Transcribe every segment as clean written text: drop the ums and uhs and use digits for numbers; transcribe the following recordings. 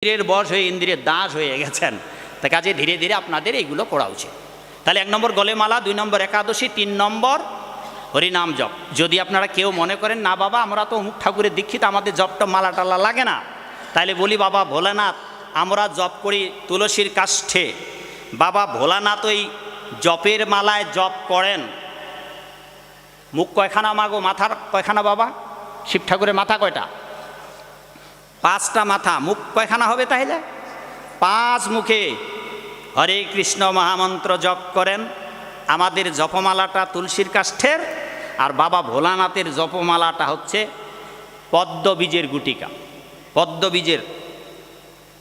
ইন্দ্রিয়ের বশ হয়ে ইন্দ্রিয়ের দাস হয়ে গেছেন, তা কাজে ধীরে ধীরে আপনাদের এইগুলো পড়া উচিত। তাহলে 1 নম্বর গলেমালা, 2 নম্বর একাদশী, 3 নম্বর হরিনাম জপ। যদি আপনারা কেউ মনে করেন না বাবা আমরা তো অমুক ঠাকুরের দীক্ষিত, আমাদের জপটা মালা টালা লাগে না, তাহলে বলি বাবা ভোলানাথ আমরা জপ করি তুলসীর কাষ্ঠে। বাবা ভোলানাথ ওই জপের মালায় জপ করেন। মুখ কয়খানা মাগো, মাথার কয়খানা বাবা? শিব ঠাকুরের মাথা কয়টা? 5টা মাথা। মুখ কয়খানা হবে তাহলে? 5 মুখে হরে কৃষ্ণ মহামন্ত্র জপ করেন। আমাদের জপমালাটা তুলসীর কাষ্ঠের, আর বাবা ভোলানাথের জপমালাটা হচ্ছে পদ্ম বীজের গুটিকা,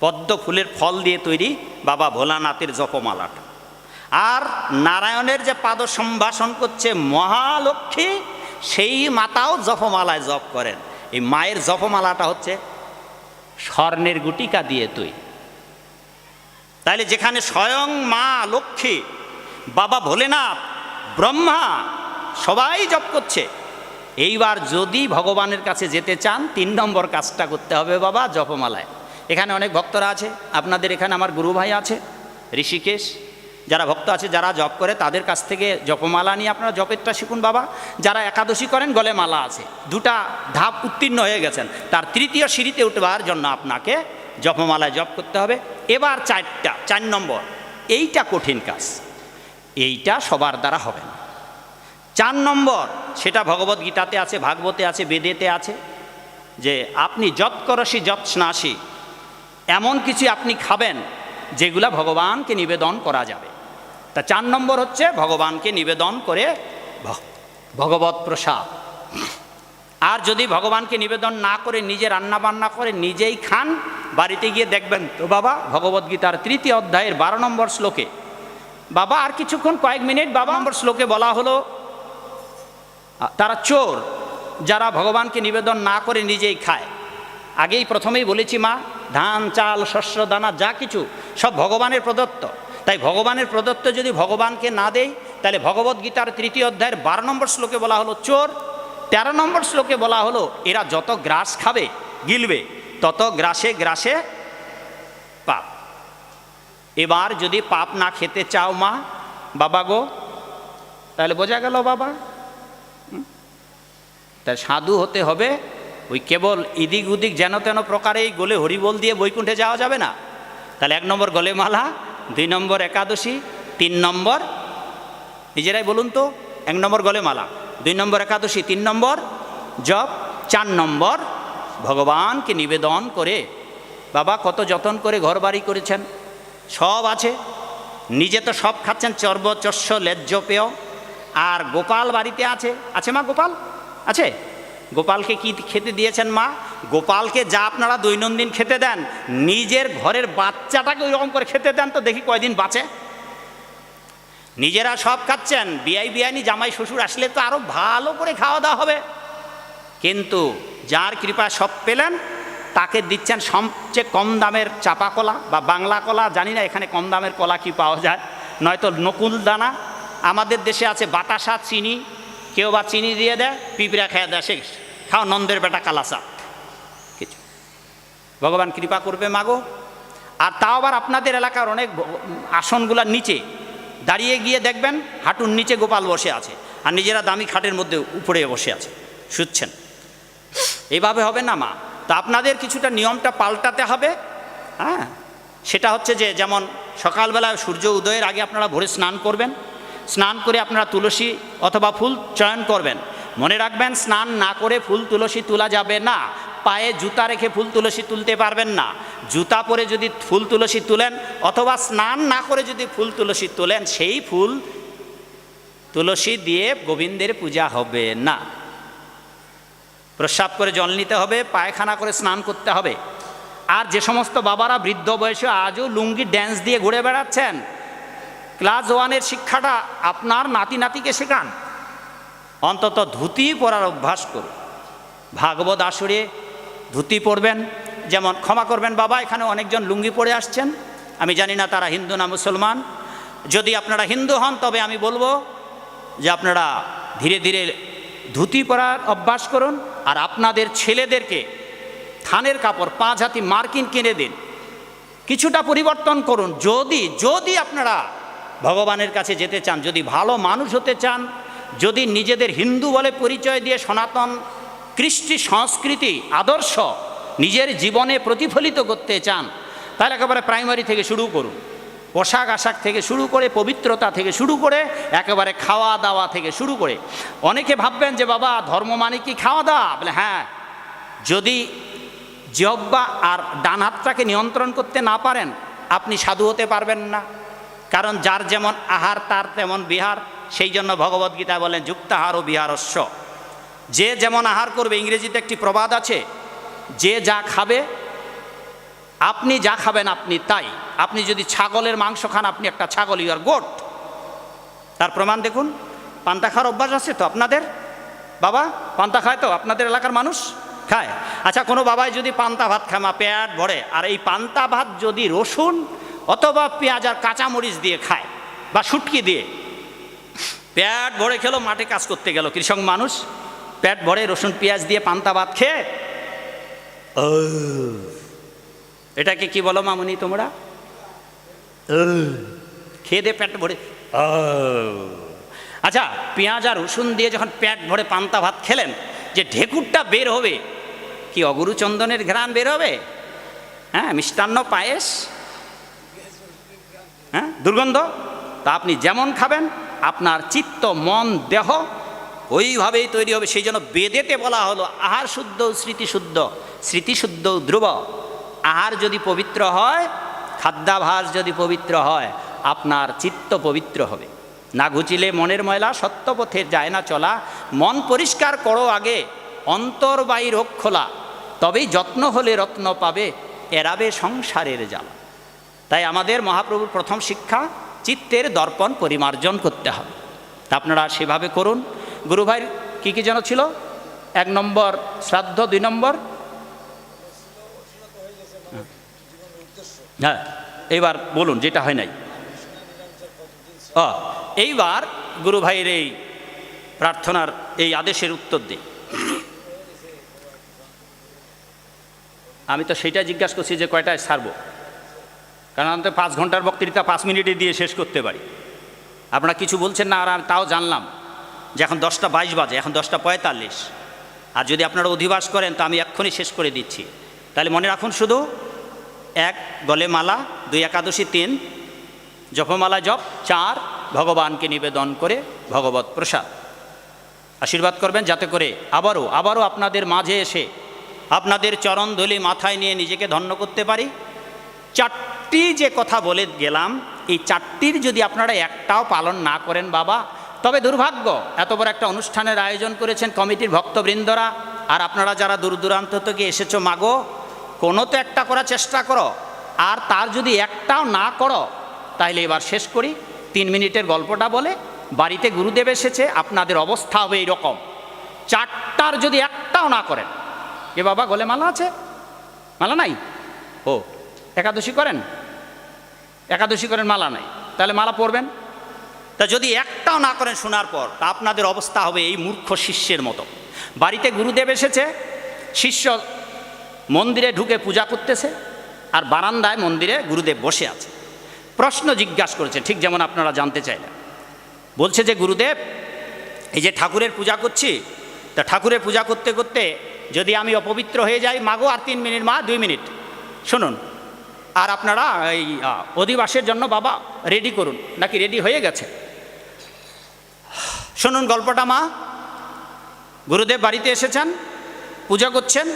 পদ্ম ফুলের ফল দিয়ে তৈরি বাবা ভোলানাথের জপমালাটা। আর নারায়ণের যে পাদ সম্ভাষণ করছে মহালক্ষ্মী, সেই মাতাও জপমালায় জপ করেন। এই মায়ের জপমালাটা হচ্ছে স্বর্ণের গুটিকা দিয়ে তৈরি। তাইলে যেখানে স্বয়ং মা লক্ষ্মী, বাবা ভোলেনাথ, ব্রহ্মা সবাই জপ করছে, এইবার যদি ভগবানের কাছে যেতে চান 3 নম্বর কাজটা করতে হবে বাবা জপমালায়। এখানে অনেক ভক্তরা আছে, আপনাদের এখানে আমার গুরু ভাই আছে ঋষিকেশ, যারা ভক্ত আছে যারা জপ করে তাদের কাছ থেকে জপমালা নিয়ে আপনারা জপেরটা শিখুন বাবা। যারা একাদশী করেন গলে মালা আছে, 2টা ধাপ উত্তীর্ণ হয়ে গেছেন, তার 3য় সিঁড়িতে উঠবার জন্য আপনাকে জপমালায় জপ করতে হবে। এবার 4 নম্বর, এইটা কঠিন কাজ, এইটা সবার দ্বারা হবে না। 4 নম্বর, সেটা ভগবদ গীতাতে আছে, ভাগবতে আছে, বেদেতে আছে, যে আপনি যৎ করসি যৎ স্নাসি, এমন কিছু আপনি খাবেন যেগুলা ভগবানকে নিবেদন করা যাবে। তা 4 নম্বর হচ্ছে ভগবানকে নিবেদন করে ভগবত প্রসাদ। আর যদি ভগবানকে নিবেদন না করে নিজে রান্না বান্না করে নিজেই খান, বাড়িতে গিয়ে দেখবেন তো বাবা ভগবদ্গীতার 3য় অধ্যায়ের 12 নম্বর শ্লোকে, বাবা আর কিছুক্ষণ কয়েক মিনিট, বাবা নম্বর শ্লোকে বলা হলো তারা চোর যারা ভগবানকে নিবেদন না করে নিজেই খায়। আগেই প্রথমেই বলেছি মা, ধান চাল শস্য দানা যা কিছু সব ভগবানের প্রদত্ত। তাই ভগবানের প্রদত্ত যদি ভগবানকে না দেই, তাহলে ভগবদ্গীতার 3য় অধ্যায়ের 12 নম্বর শ্লোকে বলা হলো চোর। 13 নম্বর শ্লোকে বলা হলো এরা যত গ্রাস খাবে গিলবে তত গ্রাসে গ্রাসে পাপ। এবার যদি পাপ না খেতে চাও মা বাবা গো, তাহলে বোঝা গেল বাবা, তাই সাধু হতে হবে। ওই কেবল ইদিক উদিক যেন তেন প্রকারেই গোলে হরিবোল দিয়ে বৈকুণ্ঠে যাওয়া যাবে না। তাহলে 1 নম্বর গলে মালা, 2 নম্বর একাদশী, 3 নম্বর নিজেরাই বলুন তো, 1 নম্বর গলে মালা, 2 নম্বর একাদশী, 3 নম্বর জপ, 4 নম্বর ভগবানকে নিবেদন করে। বাবা কত যত্ন করে ঘর বাড়ি করেছেন, সব আছে, নিজে তো সব খাচ্ছেন চর্বচস্য লেজ্জ পেয়। আর গোপাল বাড়িতে আছে, আছে মা গোপাল আছে? গোপালকে কি খেতে দিয়েছেন মা? গোপালকে যা আপনারা দৈনন্দিন খেতে দেন, নিজের ঘরের বাচ্চাটাকে ওইরকম করে খেতে দেন তো দেখি কয়দিন বাঁচে। নিজেরা সব খাচ্ছেন, বিয়ানি জামাই শ্বশুর আসলে তো আরো ভালো করে খাওয়া দাওয়া হবে। কিন্তু যার কৃপা সব পেলেন তাকে দিচ্ছেন সবচেয়ে কম দামের চাপা কলা বা বাংলা কলা, জানি না এখানে কম দামের কলা কি পাওয়া যায়, নয়তো নকুল দানা। আমাদের দেশে আছে বাতাসা, চিনি, কেউ বা চিনি দিয়ে দেয়, পিঁপড়া খেয়ে দেয়, শেষ, খাও নন্দের বেটা কালাসা কিছু। ভগবান কৃপা করবে মাগো। আর তাও আবার আপনাদের এলাকার অনেক আসনগুলার নিচে দাঁড়িয়ে গিয়ে দেখবেন হাঁটুর নিচে গোপাল বসে আছে, আর নিজেরা দামি খাটের মধ্যে উপরে বসে আছে, শুচ্ছেন। এইভাবে হবে না মা। তা আপনাদের কিছুটা নিয়মটা পাল্টাতে হবে। হ্যাঁ, সেটা হচ্ছে যে যেমন সকালবেলা সূর্য উদয়ের আগে আপনারা ভোরে স্নান করবেন, স্নান করে আপনারা তুলসী অথবা ফুল চয়ন করবেন। মনে রাখবেন স্নান না করে ফুল তুলসী তোলা যাবে না। পায়ে জুতা রেখে ফুল তুলসী তুলতে পারবেন না। জুতা পরে যদি ফুল তুলসী তুলেন অথবা স্নান না করে যদি ফুল তুলসী তোলেন, সেই ফুল তুলসী দিয়ে গোবিন্দের পূজা হবে না। প্রস্রাব করে জল নিতে হবে, পায়খানা করে স্নান করতে হবে। আর যে সমস্ত বাবারা বৃদ্ধ বয়সে আজও লুঙ্গি ড্যান্স দিয়ে ঘুরে বেড়াচ্ছেন, ক্লাস 1-এর শিক্ষাটা আপনার নাতি নাতিকে শেখান। অন্তত ধুতি পরার অভ্যাস করুন। ভাগবত আসরে ধুতি পরবেন। যেমন ক্ষমা করবেন বাবা, এখানে অনেকজন লুঙ্গি পরে আসছেন, আমি জানি না তারা হিন্দু না মুসলমান। যদি আপনারা হিন্দু হন তবে আমি বলবো যে আপনারা ধীরে ধীরে ধুতি পরার অভ্যাস করুন। আর আপনাদের ছেলেদেরকে থানের কাপড় 5 হাতি মার্কিন কিনে দিন, কিছুটা পরিবর্তন করুন। যদি যদি আপনারা ভগবানের কাছে যেতে চান, যদি ভালো মানুষ হতে চান, যদি নিজেদের হিন্দু বলে পরিচয় দিয়ে সনাতন কৃষ্টি সংস্কৃতি আদর্শ নিজের জীবনে প্রতিফলিত করতে চান, তাহলে একেবারে প্রাইমারি থেকে শুরু করুন। পোশাক আশাক থেকে শুরু করে, পবিত্রতা থেকে শুরু করে, একেবারে খাওয়া দাওয়া থেকে শুরু করে। অনেকে ভাববেন যে বাবা ধর্ম মানে কি খাওয়া দাওয়া? বলে হ্যাঁ, যদি জিহ্বা আর ডান হাতটাকে নিয়ন্ত্রণ করতে না পারেন, আপনি সাধু হতে পারবেন না। কারণ যার যেমন আহার তার তেমন বিহার। সেই জন্য ভগবদ্গীতা বলেন যুক্তাহার ও বিহারস্য। যে যেমন আহার করবে, ইংরেজিতে একটি প্রবাদ আছে, যে যা খাবে, আপনি যা খাবেন আপনি তাই। আপনি যদি ছাগলের মাংস খান, আপনি একটা ছাগল, ইউ আর গোট। তার প্রমাণ দেখুন। পান্তা খাওয়ার অভ্যাস আছে তো আপনাদের? বাবা পান্তা খায় তো আপনাদের এলাকার মানুষ? খায়। আচ্ছা, কোনো বাবাই যদি পান্তা ভাত খায়, মা পেট ভরে, আর এই পান্তা ভাত যদি রসুন অথবা পেঁয়াজ আর কাঁচামরিচ দিয়ে খায় বা শুটকি দিয়ে, পেট ভরে খেলো, মাঠে কাজ করতে গেল কৃষক মানুষ, পেট ভরে রসুন পেঁয়াজ দিয়ে পান্তা ভাত খেয়ে, এটাকে কি বলো মামুনি তোমরা? খেয়ে দে পেট ভরে। আচ্ছা, পেঁয়াজ আর রসুন দিয়ে যখন পেট ভরে পান্তা ভাত খেলেন, যে ঢেকুরটা বের হবে, কি অগুরু চন্দনের ঘ্রাণ বের হবে? হ্যাঁ, মিষ্টান্ন পায়েস, হ্যাঁ, দুর্গন্ধ। তা আপনি যেমন খাবেন, আপনার চিত্ত মন দেহ ওইভাবেই তৈরি হবে। সেই জন্য বেদেতে বলা হলো আহার শুদ্ধ স্মৃতিশুদ্ধ, স্মৃতিশুদ্ধ ধ্রুব। আহার যদি পবিত্র হয়, খাদ্যাভাস যদি পবিত্র হয়, আপনার চিত্ত পবিত্র হবে। না ঘুচিলে মনের ময়লা, সত্য পথে যায় না চলা। মন পরিষ্কার করো আগে, অন্তর্বাহী রোগ খোলা, তবেই যত্ন হলে রত্ন পাবে, এড়াবে সংসারের জ্বালা। তাই আমাদের মহাপ্রভুর প্রথম শিক্ষা, চিত্তের দর্পণ পরিমার্জন করতে হবে। তা আপনারা সেভাবে করুন। গুরুভাইয়ের কী কী যেন ছিল? 1 নম্বর শ্রাদ্ধ, 2 নম্বর, হ্যাঁ এইবার বলুন যেটা হয় নাই। এইবার গুরু ভাইয়ের এই প্রার্থনার এই আদেশের উত্তর দিই। আমি তো সেইটা জিজ্ঞাসা করছি যে কয়টায় ছাড়বো, কারণ আমি তো 5 ঘন্টার বক্তৃতা 5 মিনিটে দিয়ে শেষ করতে পারি। আপনারা কিছু বলছেন না, আর তাও জানলাম যে এখন 10:22 বাজে, এখন 10:45। আর যদি আপনারা অধিবাস করেন তো আমি এক্ষুনি শেষ করে দিচ্ছি। তাহলে মনে রাখুন, শুধু 1 গলে মালা, 2 একাদশী, 3 জপমালা জপ, 4 ভগবানকে নিবেদন করে ভগবত প্রসাদ। আশীর্বাদ করবেন যাতে করে আবারও আপনাদের মাঝে এসে আপনাদের চরণ ধুলি মাথায় নিয়ে নিজেকে ধন্য করতে পারি। 4টি যে কথা বলে গেলাম, এই 4টির যদি আপনারা একটাও পালন না করেন বাবা, তবে দুর্ভাগ্য। এত বড় একটা অনুষ্ঠানের আয়োজন করেছেন কমিটির ভক্তবৃন্দরা, আর আপনারা যারা দূর দূরান্ত থেকে এসেছো, মাগো কোনো তো একটা করার চেষ্টা করো। আর তার যদি একটাও না করো, তাহলে এবার শেষ করি। 3 মিনিটের গল্পটা বলে, বাড়িতে গুরুদেব এসেছে, আপনাদের অবস্থা হবে এইরকম। 4টার যদি একটাও না করেন, এ বাবা গলে মালা আছে? মালা নাই? ও একাদশী করেন? একাদশী করেন, মালা নাই, তাহলে মালা পরবেন। তা যদি একটাও না করেন শোনার পর, তা আপনাদের অবস্থা হবে এই মূর্খ শিষ্যের মতো। বাড়িতে গুরুদেব এসেছে, শিষ্য মন্দিরে ঢুকে পূজা করতেছে, আর বারান্দায় মন্দিরে গুরুদেব বসে আছে। প্রশ্ন জিজ্ঞাসা করেছে, ঠিক যেমন আপনারা জানতে চাইলেন। বলছে যে গুরুদেব, এই যে ঠাকুরের পূজা করছি, তা ঠাকুরের পূজা করতে করতে যদি আমি অপবিত্র হয়ে যাই, মাগো আর 3 মিনিট, মা 2 মিনিট শুনুন। আর আপনারা এই অধিবাসের জন্য বাবা রেডি করুন, নাকি রেডি হয়ে গেছে? শুনুন গল্পটা। মা, গুরুদেব বাড়িতে এসেছেন, পূজা করছেন।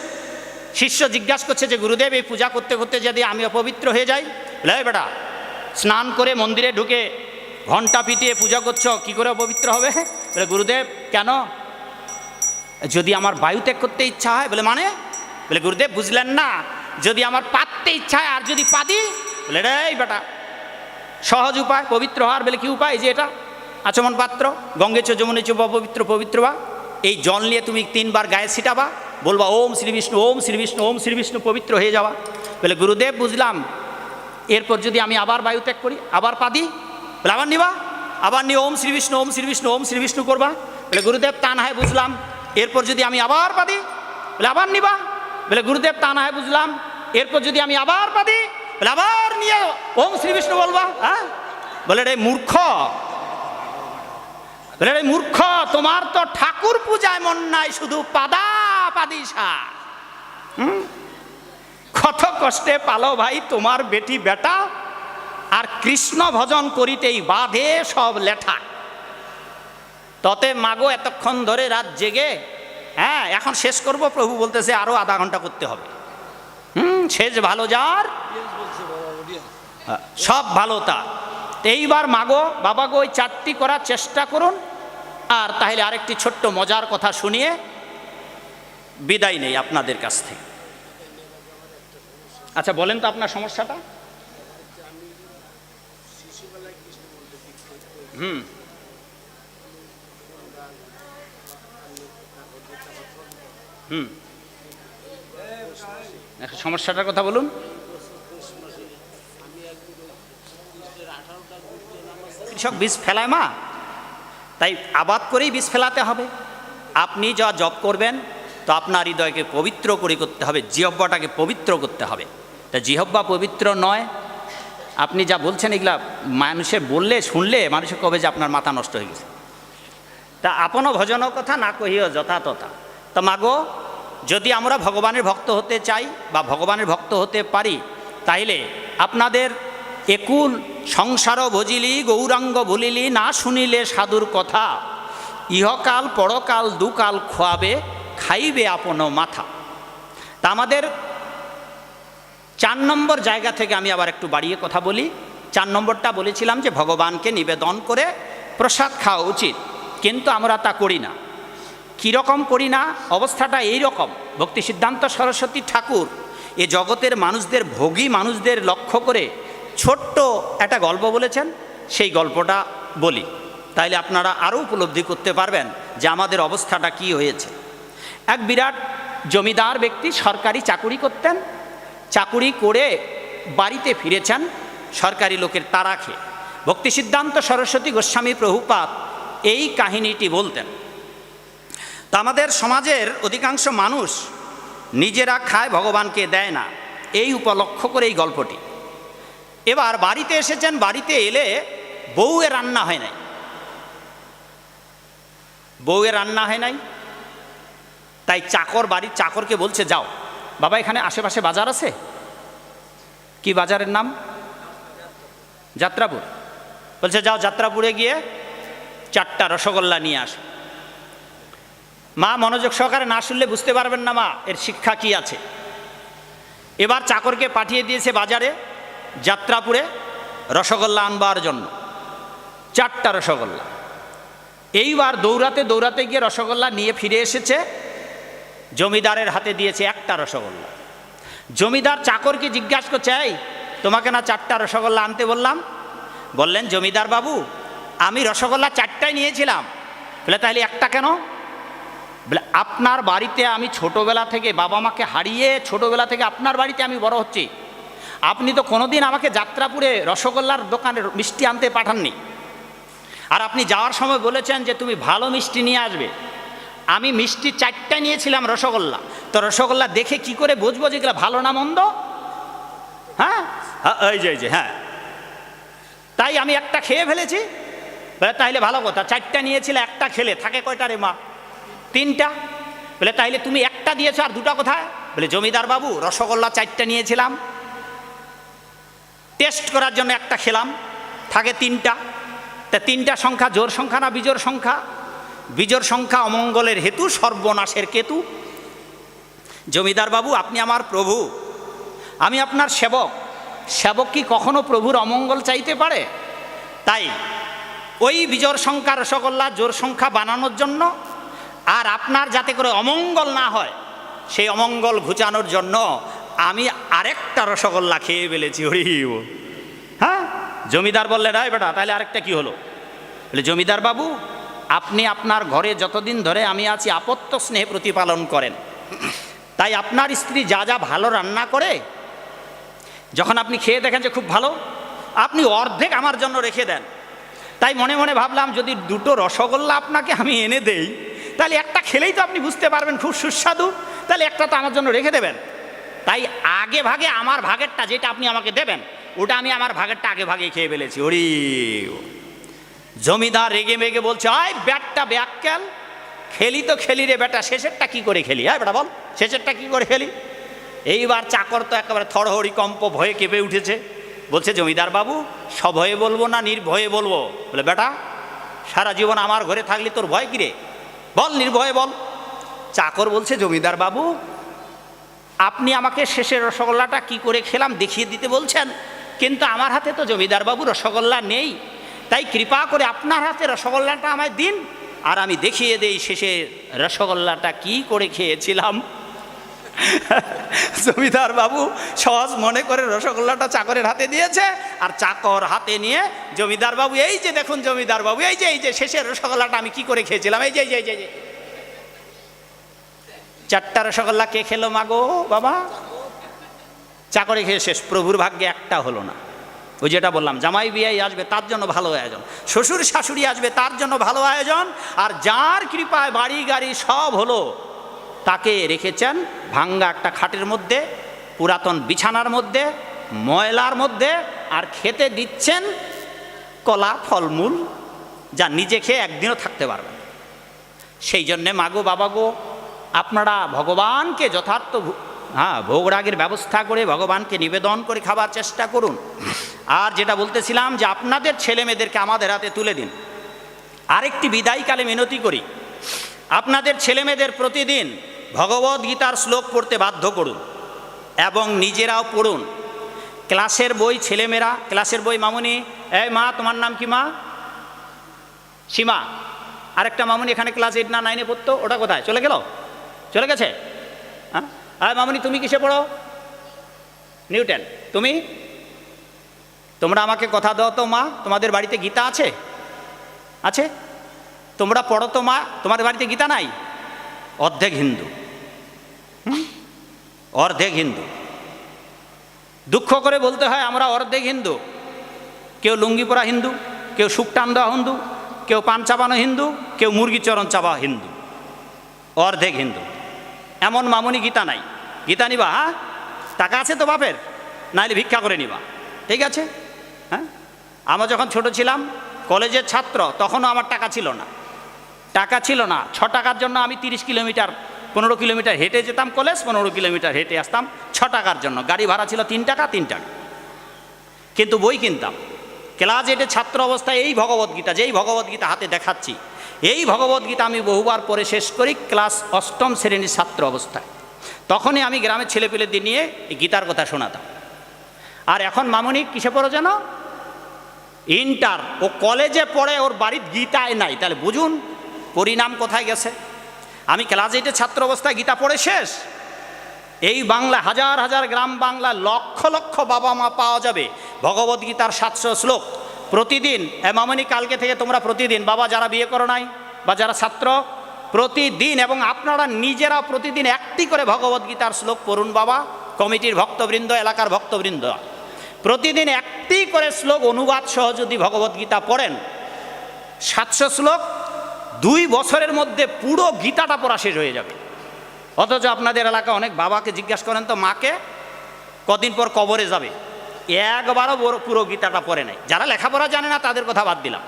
শিষ্য জিজ্ঞাসা করছে যে গুরুদেব, এই পূজা করতে করতে যদি আমি অপবিত্র হয়ে যাই? লে বেটা, স্নান করে মন্দিরে ঢুকে ঘণ্টা পিটিয়ে পূজা করছো, কি করে অপবিত্র হবে? বলে গুরুদেব কেন? যদি আমার বায়ু ত্যাগ করতে ইচ্ছা হয়। বলে মানে? বলে গুরুদেব বুঝলেন না, যদি আমার পাততে ইচ্ছা হয় আর যদি পাদি। বলে রে বেটা, সহজ উপায় পবিত্র হওয়ার। বলে কি উপায়? যে এটা আচমন পাত্র, গঙ্গে চ যমুনে চ পবিত্র পবিত্র বা, এই জল নিয়ে তুমি 3 বার গায়ে ছিটাবা, বলবা ওম শ্রী বিষ্ণু, ওম শ্রী বিষ্ণু, ওম শ্রী বিষ্ণু, পবিত্র হয়ে যাওয়া। বলে গুরুদেব বুঝলাম, এরপর যদি আমি আবার বায়ু ত্যাগ করি, আবার পাদি? বলে আবার নিবা, আবার নিয়ে ওম শ্রী বিষ্ণু, ওম শ্রী বিষ্ণু, ওম শ্রী বিষ্ণু করবা। বলে গুরুদেব তা না হয় বুঝলাম, এরপর যদি আমি আবার পাদি? বলে আবার নিবা। বলে গুরুদেব তা না হয় বুঝলাম, এরপর যদি আমি আবার পাদি? বলে আবার নিয়ে ওম শ্রী বিষ্ণু বলবা, হ্যাঁ? বলে রে মূর্খ, বলে রে মূর্খ, তোমার তো ঠাকুর পূজায় মন নাই, শুধু পাদা পাদিসা। কত কষ্টে পালো ভাই তোমার বেটি বেটা, আর কৃষ্ণ ভজন করিতেই বাঁধে সব লেঠা। ততে মাগো এতক্ষণ ধরে রাত জেগে, হ্যাঁ এখন শেষ করব, প্রভু বলতেছে আরো আধা ঘন্টা করতে হবে। শেষ ভালো যার সব ভালো তার। এইবার মাগো বাবা গো ওই 4টি করার চেষ্টা করুন, আর তাহলে আরেকটি ছোট্ট মজার কথা শুনিয়ে বিদায় নেই আপনাদের কাছ থেকে। আচ্ছা বলেন তো আপনার সমস্যাটা। সমস্যাটার কথা বলুন। কৃষক বীজ ফেলায় মা, তাই আবাদ করেই বীজ ফেলাতে হবে। আপনি যা জব করবেন তো আপনার হৃদয়কে পবিত্র করে করতে হবে, জিহ্বাটাকে পবিত্র করতে হবে। তা জিহ্বা পবিত্র নয়, আপনি যা বলছেন এগুলা মানুষে বললে শুনলে মানুষে কবে যে আপনার মাথা নষ্ট হয়ে গেছে। তা আপনও ভজনও কথা না কহিও যথা তথা। তা মাগো যদি আমরা ভগবানের ভক্ত হতে চাই বা ভগবানের ভক্ত হতে পারি, তাইলে আপনাদের একুল সংসার ভজিলি গৌরাঙ্গ ভুলিলি, না শুনিলে সাধুর কথা, ইহকাল পরকাল দুকাল খোয়াবে খাইবে আপন মাথা। তা আমাদের 4 নম্বর জায়গা থেকে আমি আবার একটু বাড়িয়ে কথা বলি। 4 নম্বরটা বলেছিলাম যে ভগবানকে নিবেদন করে প্রসাদ খাওয়া উচিত, কিন্তু আমরা তা করি না। কীরকম করি না, অবস্থাটা এই রকম। ভক্তি সিদ্ধান্ত সরস্বতী ঠাকুর এ জগতের মানুষদের, ভোগী মানুষদের লক্ষ্য করে ছোট্ট একটা গল্প বলেছেন, সেই গল্পটা বলি, তাইলে আপনারা আরও উপলব্ধি করতে পারবেন যে আমাদের অবস্থাটা কি হয়েছে। এক বিরাট জমিদার ব্যক্তি সরকারি চাকুরি করতেন, চাকুরি করে বাড়িতে ফিরেছেন সরকারি লোকের তাড়া খেয়ে। ভক্তি সিদ্ধান্ত সরস্বতী গোস্বামী প্রভুপাদ এই কাহিনীটি বলতেন। তা আমাদের সমাজের অধিকাংশ মানুষ নিজেরা খায়, ভগবানকে দেয় না, এই উপলক্ষ করে এই গল্পটি। এবার বাড়িতে এসেছেন, বাড়িতে এলে বউয়ের রান্না হয় নাই, বউয়ের রান্না হয় নাই, তাই চাকর, বাড়ির চাকরকে বলছে যাও বাবা এখানে আশেপাশে বাজার আছে, কি বাজারের নাম? যাত্রাপুর। বলছে যাও যাত্রাপুরে গিয়ে 4টা রসগোল্লা নিয়ে আসো। মা মনোযোগ সহকারে না শুনলে বুঝতে পারবেন না মা এর শিক্ষা কি আছে। এবার চাকরকে পাঠিয়ে দিয়েছে বাজারে যাত্রাপুরে রসগোল্লা আনবার জন্য, 4টা রসগোল্লা। এইবার দৌড়াতে দৌড়াতে গিয়ে রসগোল্লা নিয়ে ফিরে এসেছে, জমিদারের হাতে দিয়েছে 1টা রসগোল্লা। জমিদার চাকরকে জিজ্ঞাসা করছে, এই তোমাকে না 4টা রসগোল্লা আনতে বললাম? বললেন জমিদার বাবু আমি রসগোল্লা 4টাই নিয়েছিলাম। বলে তাহলে 1টা কেন? বলে আপনার বাড়িতে আমি ছোটোবেলা থেকে, বাবা মাকে হারিয়ে ছোটোবেলা থেকে আপনার বাড়িতে আমি বড় হচ্ছি, আপনি তো কোনোদিন আমাকে যাত্রাপুরে রসগোল্লার দোকানে মিষ্টি আনতে পাঠাননি, আর আপনি যাওয়ার সময় বলেছেন যে তুমি ভালো মিষ্টি নিয়ে আসবে। আমি মিষ্টি 4টা নিয়েছিলাম রসগোল্লা, তো রসগোল্লা দেখে কি করে বুঝবো যেগুলো ভালো না মন্দ? হ্যাঁ এই যে হ্যাঁ, তাই আমি 1টা খেয়ে ফেলেছি। বলে তাইলে ভালো কথা, 4টা নিয়েছিলে, 1টা খেলে থাকে কয়টা রে মা? 3টা। বলে তাইলে তুমি 1টা দিয়েছো আর 2টা কোথায়? বলে জমিদার বাবু রসগোল্লা 4টা নিয়েছিলাম, টেস্ট করার জন্য 1টা খেলাম, থাকে 3টা। তা 3টা সংখ্যা জোর সংখ্যা না বিজোড় সংখ্যা? বিজোড় সংখ্যা অমঙ্গলের হেতু, সর্বনাশের কেতু। জমিদার বাবু আপনি আমার প্রভু, আমি আপনার সেবক, সেবক কি কখনো প্রভুর অমঙ্গল চাইতে পারে? তাই ওই বিজোড় সংখ্যা রসগোল্লা জোর সংখ্যা বানানোর জন্য, আর আপনার যাতে করে অমঙ্গল না হয় সেই অমঙ্গল ঘুচানোর জন্য আমি আরেকটা রসগোল্লা খেয়ে ফেলেছি। হ্যাঁ, জমিদার বললেন এই বেটা তাহলে আরেকটা কি হলো? বলে জমিদার বাবু আপনি আপনার ঘরে যতদিন ধরে আমি আছি আপত্য স্নেহ প্রতিপালন করেন, তাই আপনার স্ত্রী যা যা ভালো রান্না করে যখন আপনি খেয়ে দেখেন যে খুব ভালো, আপনি অর্ধেক আমার জন্য রেখে দেন। তাই মনে মনে ভাবলাম যদি 2টো রসগোল্লা আপনাকে আমি এনে দেই তাহলে 1টা খেলেই তো আপনি বুঝতে পারবেন খুব সুস্বাদু, তাহলে 1টা তো আমার জন্য রেখে দেবেন। তাই আগে ভাগে আমার ভাগেরটা যেটা আপনি আমাকে দেবেন ওটা আমি আমার ভাগেরটা আগে ভাগে খেয়ে ফেলেছি। ওরে জমিদার রেগে মেগে বলছে, আয় ব্যাটটা ব্যাককেল, খেলি তো খেলি রে বেটা, শেষেরটা কি করে খেলি? হ্যাঁ বেটা বল, শেষেরটা কি করে খেলি? এইবার চাকর তো একেবারে থরহরি কম্প ভয়ে কেঁপে উঠেছে। বলছে, জমিদার বাবু সভয়ে বলবো না নির্ভয়ে বলবো? বলে, বেটা সারা জীবন আমার ঘরে থাকলি তোর ভয় কিরে, বল নির্ভয়ে বল। চাকর বলছে, জমিদার বাবু আপনি আমাকে শেষের রসগোল্লাটা কি করে খেলাম দেখিয়ে দিতে বলছেন, কিন্তু আমার হাতে তো জমিদার বাবু রসগোল্লা নেই, তাই কৃপা করে আপনার হাতে রসগোল্লাটা আমায় দিন আর আমি দেখিয়ে দেই শেষে রসগোল্লাটা কি করে খেয়েছিলাম। জমিদার বাবু সহজ মনে করে রসগোল্লাটা চাকরের হাতে দিয়েছে, আর চাকর হাতে নিয়ে জমিদার বাবু, এই যে দেখুন জমিদার বাবু, এই যে শেষের রসগোল্লাটা আমি কি করে খেয়েছিলাম, এই যে 4টা রসগোল্লা কে খেলো মাগো বাবা? চাকরে খেয়ে শেষ। প্রভুর ভাগ্যে একটা হলো না। ওই যেটা বললাম, জামাই বিয়াই আসবে তার জন্য ভালো আয়োজন, শ্বশুর শাশুড়ি আসবে তার জন্য ভালো আয়োজন, আর যার কৃপায় বাড়ি গাড়ি সব হলো তাকে রেখেছেন ভাঙ্গা একটা খাটের মধ্যে, পুরাতন বিছানার মধ্যে, ময়লার মধ্যে, আর খেতে দিচ্ছেন কলা ফলমূল যা নিজে খেয়ে একদিনও থাকতে পারবেন। সেই জন্যে মাগো বাবা গো, আপনারা ভগবানকে যথার্থ ভোগরাগের ব্যবস্থা করে ভগবানকে নিবেদন করে খাবার চেষ্টা করুন। আর যেটা বলতেছিলাম যে আপনাদের ছেলে মেয়েদেরকে আমাদের হাতে তুলে দিন। আরেকটি বিদায়কালে মিনতি করি, আপনাদের ছেলে মেয়েদের প্রতিদিন ভগবদ্গীতার শ্লোক পড়তে বাধ্য করুন এবং নিজেরাও পড়ুন। ক্লাসের বই ছেলেমেয়েরা, ক্লাসের বই মামুনি, এই মা তোমার নাম কি মা? সীমা। আরেকটা মামুনি এখানে ক্লাস 8 না 9-এ পড়তো, ওটা কোথায় চলে গেল? চলে গেছে? হ্যাঁ, আর মামুনি তুমি কিসে পড়ো? নিউটন। তুমি? তোমরা আমাকে কথা দাও তো মা, তোমাদের বাড়িতে গীতা আছে? আছে? তোমরা পড়ো তো মা, তোমাদের বাড়িতে গীতা নাই? অর্ধেক হিন্দু, অর্ধেক হিন্দু। দুঃখ করে বলতে হয় আমরা অর্ধেক হিন্দু। কেউ লুঙ্গি পরা হিন্দু, কেউ শুকটান দেওয়া হিন্দু, কেউ পান চাবানো হিন্দু, কেউ মুরগি চরণ চাবা হিন্দু, অর্ধেক হিন্দু। এমন মামুনি গীতা নাই। গীতা নিবা? হ্যাঁ, টাকা আছে তো বাপের, নাইলে ভিক্ষা করে নিবা, ঠিক আছে? হ্যাঁ, আমরা যখন ছোট ছিলাম কলেজের ছাত্র তখনও আমার টাকা ছিল না। টাকা ছিল না, 6 টাকার জন্য আমি 30 কিলোমিটার 15 কিলোমিটার হেঁটে যেতাম কলেজ, 15 কিলোমিটার হেঁটে আসতাম 6 টাকার জন্য। গাড়ি ভাড়া ছিল 3 টাকা, 3 টাকা, কিন্তু বই কিনতাম। ক্লাস 8-এ ছাত্র অবস্থায় এই ভগবদ্গীতা, যেই ভগবদ্গীতা হাতে দেখাচ্ছি, এই ভগবদ্গীতা আমি বহুবার পড়ে শেষ করি ক্লাস 8ম শ্রেণীর ছাত্র অবস্থায়। তখনই আমি গ্রামের ছেলেপেলেদের নিয়ে এই গীতার কথা শোনাতাম। আর এখন মামুনি কিসে পড়ো যেন? ইন্টার। ও কলেজে পড়ে, ওর বাড়ির গীতায় নাই। তাহলে বুঝুন পরিণাম কোথায় গেছে। আমি ক্লাস 8-এ ছাত্র অবস্থায় গীতা পড়ে শেষ। এই বাংলা হাজার হাজার গ্রাম বাংলা লক্ষ লক্ষ বাবা মা পাওয়া যাবে ভগবদ্গীতার 700 শ্লোক প্রতিদিন। মামনি কালকে থেকে তোমরা প্রতিদিন, বাবা যারা বিয়ে করো নাই বা যারা ছাত্র, প্রতিদিন এবং আপনারা নিজেরা প্রতিদিন একটি করে ভগবদ্গীতার শ্লোক পড়ুন বাবা। কমিটির ভক্তবৃন্দ, এলাকার ভক্তবৃন্দ প্রতিদিন একটি করে শ্লোক অনুবাদ সহ যদি ভগবদ্গীতা পড়েন, 700 শ্লোক 2 বছরের মধ্যে পুরো গীতাটা পড়া শেষ হয়ে যাবে। অথচ আপনাদের এলাকা অনেক বাবাকে জিজ্ঞাসা করেন তো মাকে কদিন পর কবরে যাবে, একবারও পুরো গীতাটা পড়ে নাই। যারা লেখাপড়া জানে না তাদের কথা বাদ দিলাম।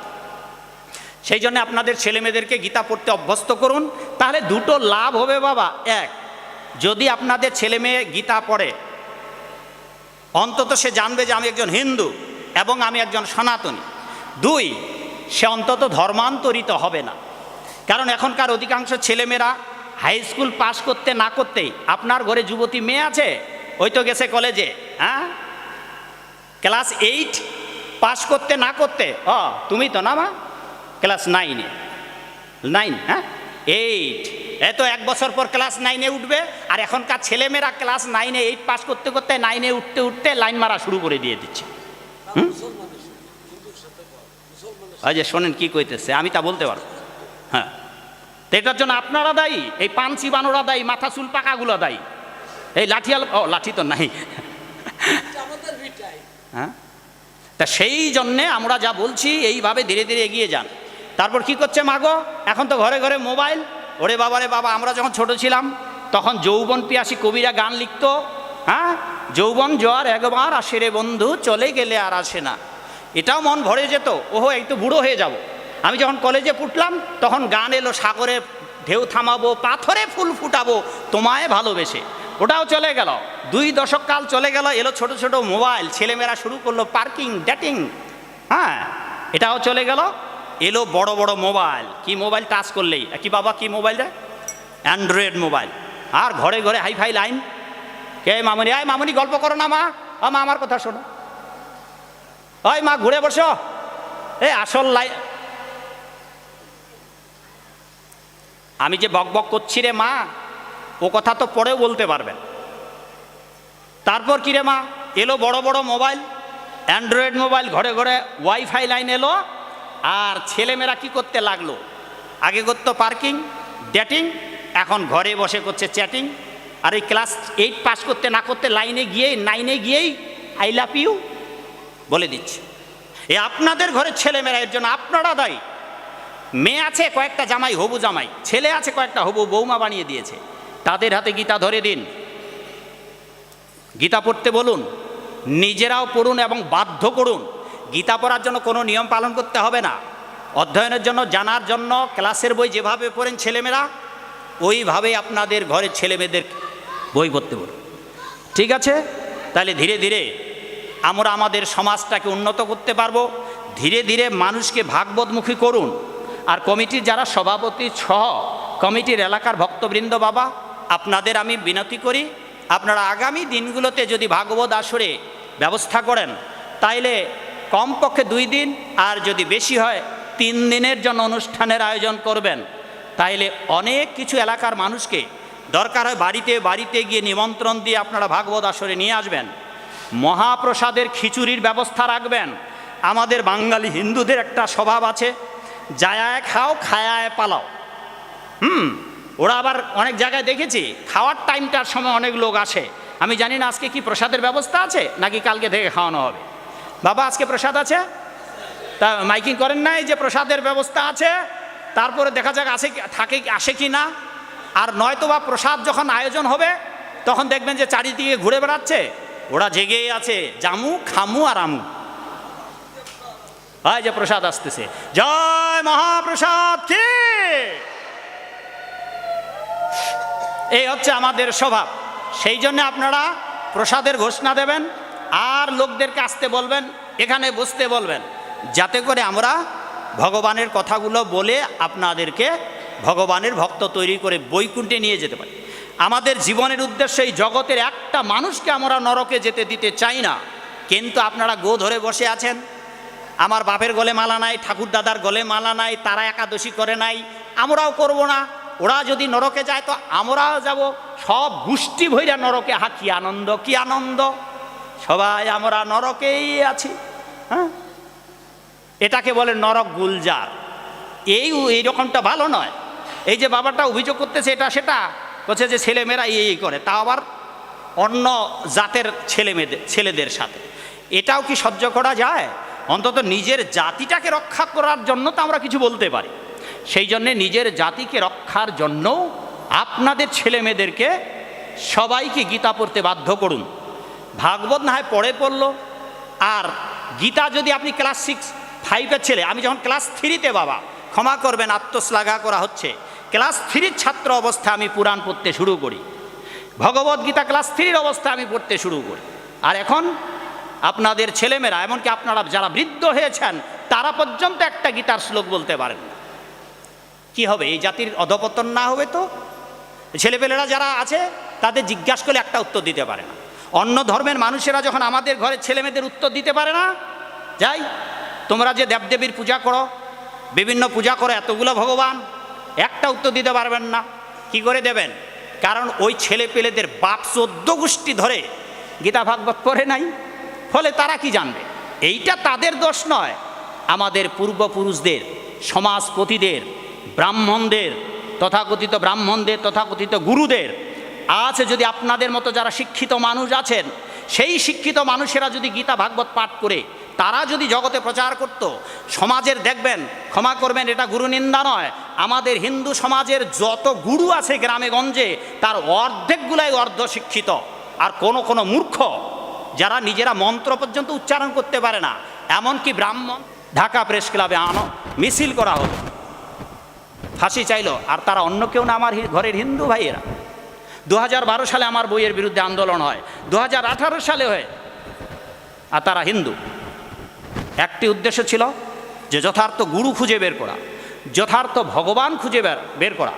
সেই জন্য আপনাদের ছেলেমেয়েদেরকে গীতা পড়তে অভ্যস্ত করুন, তাহলে 2টো লাভ হবে বাবা। 1, যদি আপনাদের ছেলে মেয়ে গীতা পড়ে, অন্তত সে জানবে যে আমি একজন হিন্দু এবং আমি একজন সনাতনী। 2, সে অন্তত ধর্মান্তরিত হবে না। কারণ এখনকার অধিকাংশ ছেলেমেয়েরা হাই স্কুল পাস করতে না করতেই, আপনার ঘরে যুবতী মেয়ে আছে, ওই তো গেছে কলেজে, হ্যাঁ, ক্লাস 8 পাস করতে না করতে, তুমি তো না মা ক্লাস 9, হ্যাঁ 8, এত 1 বছর পর ক্লাস 9-এ উঠবে। আর এখনকার ছেলেমেয়েরা ক্লাস 9-এ 8 পাস করতে করতে 9-এ উঠতে উঠতে লাইন মারা শুরু করে দিয়ে দিচ্ছে। ওই যে শোনেন কি কইতেছে, আমি তা বলতে পারবো। হ্যাঁ, তো এটার জন্য আপনারা দায়ী, এই পাঞ্চি বানোরা দায়ী, মাথা চুল পাকাগুলো দায়ী, এই লাঠি তো নাই। হ্যাঁ, তা সেই জন্যে আমরা যা বলছি এইভাবে ধীরে ধীরে এগিয়ে যান। তারপর কি করছে মাগো, এখন তো ঘরে ঘরে মোবাইল। ওরে বাবা রে বাবা, আমরা যখন ছোট ছিলাম তখন যৌবন পিয়াসী কবিরা গান লিখতো, হ্যাঁ, যৌবন জোয়ার একবার আসে রে বন্ধু, চলে গেলে আর আসে না। এটাও মন ভরে যেত, ওহো একটু বুড়ো হয়ে যাব। আমি যখন কলেজে ফুটলাম তখন গান এলো, সাগরে ঢেউ থামাবো, পাথরে ফুল ফুটাবো তোমায় ভালোবেসে। ওটাও চলে গেল, 2 দশক কাল চলে গেল। এলো ছোট ছোট মোবাইল, ছেলেমেয়েরা শুরু করলো পার্কিং ডেটিং। হ্যাঁ, এটাও চলে গেল। এলো বড় বড় মোবাইল, কি মোবাইল টাচ করলেই কি বাবা কি মোবাইল রে, অ্যান্ড্রয়েড মোবাইল। আর ঘরে ঘরে হাইফাই লাইন। কে মামনি, আয় মামনি গল্প করো না মা, মা আমার কথা শোনো, ওই মা ঘুরে বসো, এই আসল লাইন। আমি যে বক বক করছি রে মা, ও কথা তো পরেও বলতে পারবেন। তারপর কি রে মা, এলো বড় বড় মোবাইল, অ্যান্ড্রয়েড মোবাইল, ঘরে ঘরে ওয়াইফাই লাইন এলো। আর ছেলেমেয়েরা কি করতে লাগলো, আগে করতো পার্কিং ডেটিং, এখন ঘরে বসে করছে চ্যাটিং। আর এই ক্লাস 8 পাস করতে না করতে লাইনে গিয়েই 9-এ গিয়েই আই লাভ ইউ বলে দিচ্ছে। এ আপনাদের ঘরের ছেলেমেয়েরা, এর জন্য আপনারা দায়ী। মেয়ে আছে কয়েকটা জামাই, হবু জামাই, ছেলে আছে কয়েকটা হবু বৌমা বানিয়ে দিয়েছে। তাদের হাতে গীতা ধরে দিন, গীতা পড়তে বলুন, নিজেরাও পড়ুন এবং বাধ্য করুন। গীতা পড়ার জন্য কোনো নিয়ম পালন করতে হবে না, অধ্যয়নের জন্য, জানার জন্য ক্লাসের বই যেভাবে পড়েন ছেলেমেয়েরা, ওইভাবে আপনাদের ঘরের ছেলেমেয়েদের বই পড়তে বলুন। ঠিক আছে? তাহলে ধীরে ধীরে আমরা আমাদের সমাজটাকে উন্নত করতে পারবো। ধীরে ধীরে মানুষকে ভাগবতমুখী করুন। আর কমিটির যারা সভাপতি সহ কমিটির এলাকার ভক্তবৃন্দ বাবা, আপনাদের আমি বিনতি করি, আপনারা আগামী দিনগুলোতে যদি ভাগবত আসরে ব্যবস্থা করেন, তাইলে কমপক্ষে 2 দিন, আর যদি বেশি হয় 3 দিনের জন্য অনুষ্ঠানের আয়োজন করবেন। তাইলে অনেক কিছু এলাকার মানুষকে দরকার হয় বাড়িতে বাড়িতে গিয়ে নিমন্ত্রণ দিয়ে আপনারা ভাগবত আসরে নিয়ে আসবেন। মহাপ্রসাদের খিচুড়ির ব্যবস্থা রাখবেন। আমাদের বাঙালি হিন্দুদের একটা স্বভাব আছে, যায়ায় খাও খায়ায় পালাও। ওরা আবার অনেক জায়গায় দেখেছি খাওয়ার টাইমটার সময় অনেক লোক আসে। আমি জানি না আজকে কি প্রসাদের ব্যবস্থা আছে নাকি কালকে থেকে খাওয়ানো হবে। বাবা আজকে প্রসাদ আছে, তা মাইকিং করেন নাই যে প্রসাদের ব্যবস্থা আছে, তারপরে দেখা যাক আসে থাকে আসে কি না। আর নয়তো বা প্রসাদ যখন আয়োজন হবে তখন দেখবেন যে চারিদিকে ঘুরে বেড়াচ্ছে, ওরা জেগেই আছে, জামু খামু আর আমু। হয় যে প্রসাদ আসতেছে, জয় মহাপ্রসাদ কি। এই হচ্ছে আমাদের স্বভাব। সেই জন্য আপনারা প্রসাদের ঘোষণা দেবেন আর লোকদেরকে আসতে বলবেন, এখানে বসতে বলবেন, যাতে করে আমরা ভগবানের কথাগুলো বলে আপনাদেরকে ভগবানের ভক্ত তৈরি করে বৈকুণ্ঠে নিয়ে যেতে পারি। আমাদের জীবনের উদ্দেশ্য এই জগতের একটা মানুষকে আমরা নরকে যেতে দিতে চাই না। কিন্তু আপনারা গো ধরে বসে আছেন, আমার বাপের গলে মালা নাই, ঠাকুর দাদার গলে মালা নাই, তারা একাদশী করে নাই, আমরাও করব না। ওরা যদি নরকে যায় তো আমরাও যাব, সব গোষ্ঠী ভৈরা নরকে। হা কি আনন্দ, কি আনন্দ, সবাই আমরা নরকেই আছি। হ্যাঁ, এটাকে বলে নরক গুলজার। এইরকমটা ভালো নয়। এই যে বাবাটা অভিযোগ করতেছে এটা সেটা বলছে যে ছেলেমেয়েরা এই করে, তা আবার অন্য জাতের ছেলেদের সাথে, এটাও কি সহ্য করা যায়? অন্তত নিজের জাতিটাকে রক্ষা করার জন্য তো আমরা কিছু বলতে পারি। সেই জন্যে নিজের জাতিকে রক্ষার জন্য আপনাদের ছেলেমেয়েদেরকে সবাইকে গীতা পড়তে বাধ্য করুন। ভাগবত না হয় পড়ে পড়লো, আর গীতা যদি আপনি ক্লাস 6-5-এর ছেলে, আমি যখন ক্লাস 3-তে বাবা ক্ষমা করবেন আত্মশ্লাঘা করা হচ্ছে, ক্লাস 3-র ছাত্র অবস্থায় আমি পুরাণ পড়তে শুরু করি, ভগবত গীতা ক্লাস 3-র অবস্থায় আমি পড়তে শুরু করি। আর এখন আপনাদের ছেলেমেয়েরা, এমনকি আপনারা যারা বৃদ্ধ হয়েছেন তারা পর্যন্ত একটা গীতার শ্লোক বলতে পারেন না। কি হবে? এই জাতির অধপতন না হবে তো? ছেলেপেলেরা যারা আছে তাদের জিজ্ঞাসা করলে একটা উত্তর দিতে পারে না। অন্য ধর্মের মানুষেরা যখন আমাদের ঘরের ছেলেমেয়েদের উত্তর দিতে পারে না, যাই তোমরা যে দেবদেবীর পূজা করো, বিভিন্ন পূজা করো, এতগুলো ভগবান, একটা উত্তর দিতে পারবেন না। কি করে দেবেন? কারণ ওই ছেলেপেলেদের বাপ 14 গোষ্ঠী ধরে গীতা ভাগবত পড়ে নাই, ফলে তারা কি জানবে? এইটা তাদের দোষ নয়, আমাদের পূর্বপুরুষদের, সমাজপতিদের, ব্রাহ্মণদের, তথাকথিত ব্রাহ্মণদের, তথাকথিত গুরুদের। আজ যদি আপনাদের মতো যারা শিক্ষিত মানুষ আছেন, সেই শিক্ষিত মানুষেরা যদি গীতা ভাগবত পাঠ করে তারা যদি জগতে প্রচার করত, সমাজের দেখবেন, ক্ষমা করবেন এটা গুরু নিন্দা নয়, আমাদের হিন্দু সমাজের যত গুরু আছে গ্রামে গঞ্জে তার অর্ধেকগুলাই অর্ধশিক্ষিত। আর কোনো মূর্খ যারা নিজেরা মন্ত্র পর্যন্ত উচ্চারণ করতে পারে না, এমনকি ব্রাহ্মণ ঢাকা প্রেস ক্লাবে মিছিল করা হলো, ফাঁসি চাইলো, আর তারা অন্য কেউ না, আমার ঘরের হিন্দু ভাইয়েরা। 2012 সালে আমার বইয়ের বিরুদ্ধে আন্দোলন হয়, 2018 সালে হয়, আর তারা হিন্দু। একটি উদ্দেশ্য ছিল যে যথার্থ গুরু খুঁজে বের করা, যথার্থ ভগবান খুঁজে বের করা।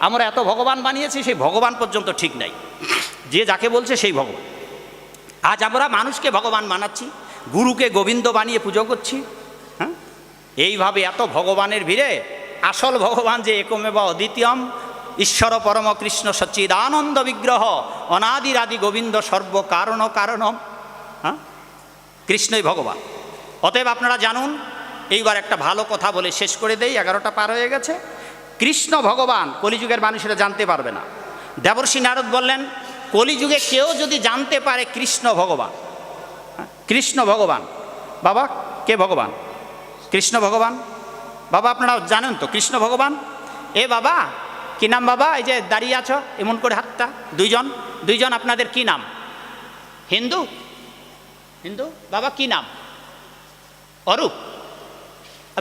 আমরা এত ভগবান বানিয়েছি, সেই ভগবান পর্যন্ত ঠিক নাই, যে যাকে বলছে সেই ভগবান। আজ আমরা মানুষকে ভগবান বানাচ্ছি, গুরুকে গোবিন্দ বানিয়ে পুজো করছি। হ্যাঁ, এইভাবে এত ভগবানের ভিড়ে আসল ভগবান যে একমেব অদ্বিতীয়ম ঈশ্বর পরম কৃষ্ণ সচ্চিদানন্দ বিগ্রহ অনাদিরাদি গোবিন্দ সর্ব কারণ কারণম, হ্যাঁ, কৃষ্ণই ভগবান। অতএব আপনারা জানুন, এইবার একটা ভালো কথা বলে শেষ করে দেই, 11টা পার হয়ে গেছে। কৃষ্ণ ভগবান কলিযুগের মানুষেরা জানতে পারবে না। দেবর্ষি নারদ বললেন, কলিযুগে কেউ যদি জানতে পারে কৃষ্ণ ভগবান, কৃষ্ণ ভগবান, বাবা কে ভগবান? কৃষ্ণ ভগবান। বাবা আপনারা জানেন তো কৃষ্ণ ভগবান? এ বাবা কি নাম বাবা? এই যে দাঁড়িয়ে আছো এমন করে হাতটা, দুইজন আপনাদের কি নাম? হিন্দু? হিন্দু বাবা কি নাম? অরূপ।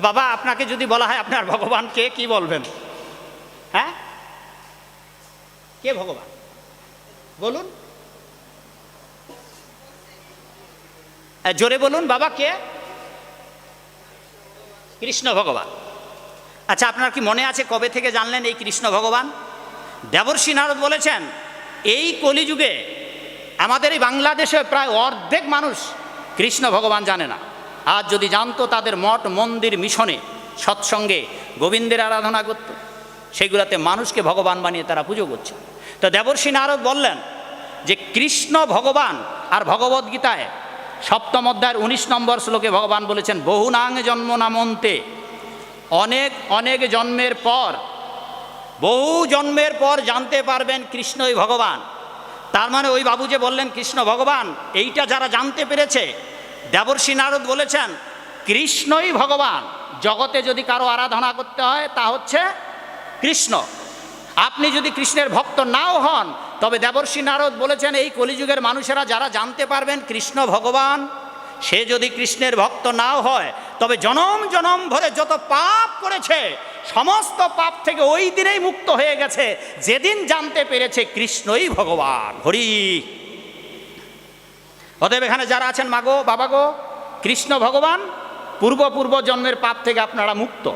বাবা আপনাকে যদি বলা হয় আপনার ভগবানকে, কি বলবেন? হ্যাঁ, কে ভগবান বলুন, জোরে বলুন বাবা, কে? কৃষ্ণ ভগবান। আচ্ছা, আপনার কি মনে আছে কবে থেকে জানলেন এই কৃষ্ণ ভগবান? দেবর্ষি নারদ বলেছেন, এই কলিযুগে আমাদের এই বাংলাদেশে প্রায় অর্ধেক মানুষ কৃষ্ণ ভগবান জানে না। আজ যদি জানতো, তাদের মঠ মন্দির মিশনে সৎসঙ্গে গোবিন্দের আরাধনা করত, সেগুলোতে মানুষকে ভগবান বানিয়ে তারা পুজো করছে। তো দেবর্ষি নারদ বললেন যে কৃষ্ণ ভগবান, আর ভগবদ্গীতায় 7ম অধ্যায়ের 19 নম্বর শ্লোকে ভগবান বলেছেন, বহুনাং জন্ম নামন্তে, অনেক জন্মের পর, বহু জন্মের পর জানতে পারবেন কৃষ্ণই ভগবান। তার মানে ওই বাবু যে বললেন কৃষ্ণ ভগবান, এইটা যারা জানতে পেরেছে, দেবর্ষি নারদ বলেছেন কৃষ্ণই ভগবান। জগতে যদি কারো আরাধনা করতে হয় তা হচ্ছে কৃষ্ণ। আপনি যদি কৃষ্ণের ভক্ত নাও হন, তবে দেবর্ষি নারদ বলেছেন এই কলিযুগের মানুষেরা যারা জানতে পারবেন কৃষ্ণ ভগবান, সে যদি কৃষ্ণের ভক্ত নাও হয়, তবে জনম জনম ভরে যত পাপ করেছে সমস্ত পাপ থেকে ওই দিনেই মুক্ত হয়ে গেছে, যেদিন জানতে পেরেছে কৃষ্ণই ভগবান। হরি। অতএব এখানে যারা আছেন মাগো বাবা গো, কৃষ্ণ ভগবান, পূর্ব জন্মের পাপ থেকে আপনারা মুক্ত।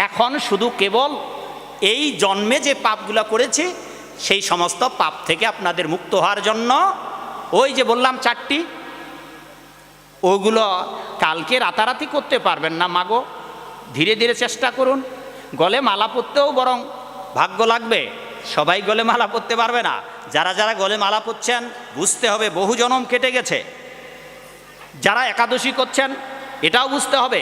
এখন শুধু কেবল এই জন্মে যে পাপগুলো করেছে সেই সমস্ত পাপ থেকে আপনাদের মুক্ত হওয়ার জন্য ওই যে বললাম 4টি, ওগুলো কালকে রাতারাতি করতে পারবেন না মাগো, ধীরে ধীরে চেষ্টা করুন। গলে মালা পরতেও বরং ভাগ্য লাগবে, সবাই গলে মালা পরতে পারবে না। যারা যারা গলে মালা পরছেন বুঝতে হবে বহু জনম কেটে গেছে। যারা একাদশী করছেন এটাও বুঝতে হবে,